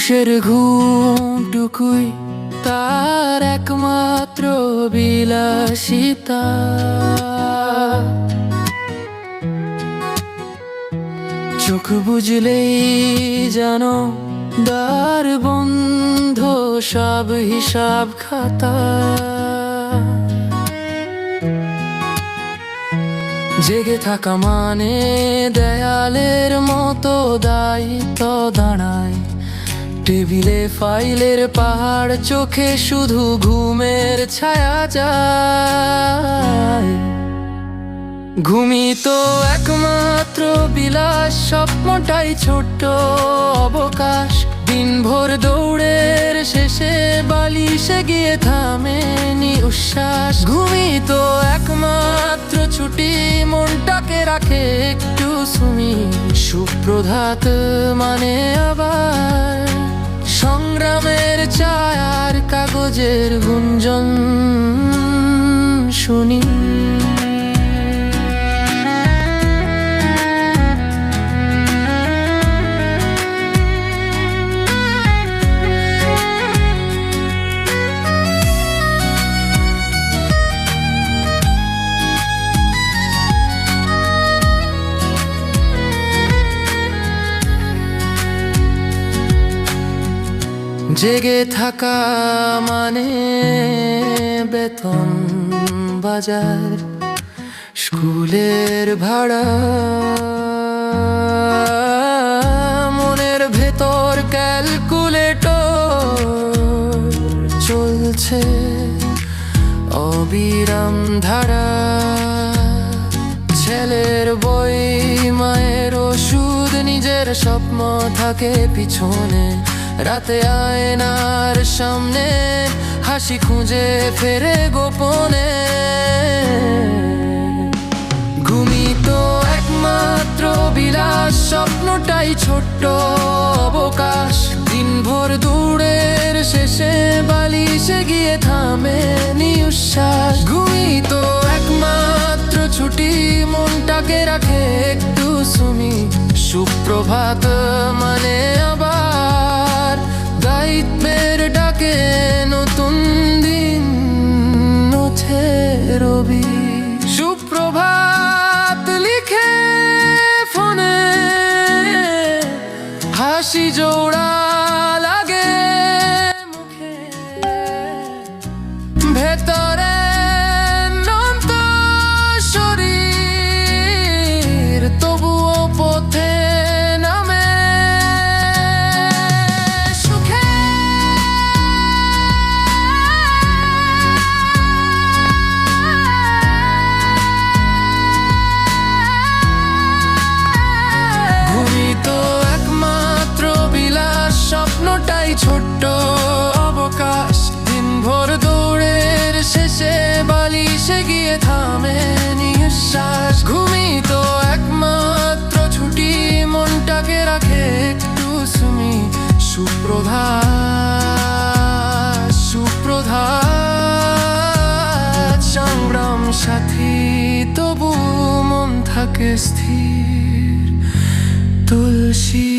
মানুষের ঘুমটুকুই তার একমাত্র বিলাসিতা। চোখ বুঝলেই জানো দ্বার বন্ধ সব হিসাব খাতা। জেগে থাকা মানে দেয়ালের মতো দায়িত্ব দাঁড়ায়। টেবিলে ফাইলের পাহাড়, চোখে শুধু ঘুমের ছায়া যায়। ঘুমই তো একমাত্র বিলাস, স্বপ্নটাই ছোট্ট অবকাশ। দিনভর দৌড়ের শেষে বালিশে গিয়ে থামে নিঃশ্বাস। ঘুমই তো একমাত্র ছুটি, মনটাকে রাখে একটু সুমি। সুপ্রভাত মানে আবার সংগ্রামের ছায়ার কাগজের গুঞ্জন শুনি। জেগে থাকা মানে বেতন, বাজার, স্কুলের ভাড়া। মনের ভেতর ক্যালকুলেটর চলছে অবিরাম ধারা। ছেলের বই, মায়ের ওষুধ, নিজের স্বপ্ন থাকে পিছনে। রাতে আয়নার সামনে হাসি খুঁজে ফেরে গোপনে। ঘুমই তো একমাত্র বিলাস, স্বপ্নটাই ছোট্ট অবকাশ। দিনভর দৌড়ের শেষে বালিশে গিয়ে থামে নিঃশ্বাস। ঘুমই তো একমাত্র ছুটি, মনটাকে রাখে একটু সুমি। সুপ্রভাত মানে আবার দায়িত্বের ডাকে নতুন দিন ওঠে রবি। সুপ্রভাত লিখে ফোনে হাসি জোড়া লাগে মুখে। ভেতরে নন্ত শরীর তবুও পথে নামে। স্বপ্নটাই ছোট্ট অবকাশ। দিনভর দৌড়ের শেষে বালিশে গিয়ে থামে নিঃশ্বাস। ঘুমই তো একমাত্র ছুটি, মনটাকে রাখে একটু সুমি। সুপ্রভাত, সুপ্রভাত সংগ্রাম সাথী, তবু মন থাকে স্থির। তুলসী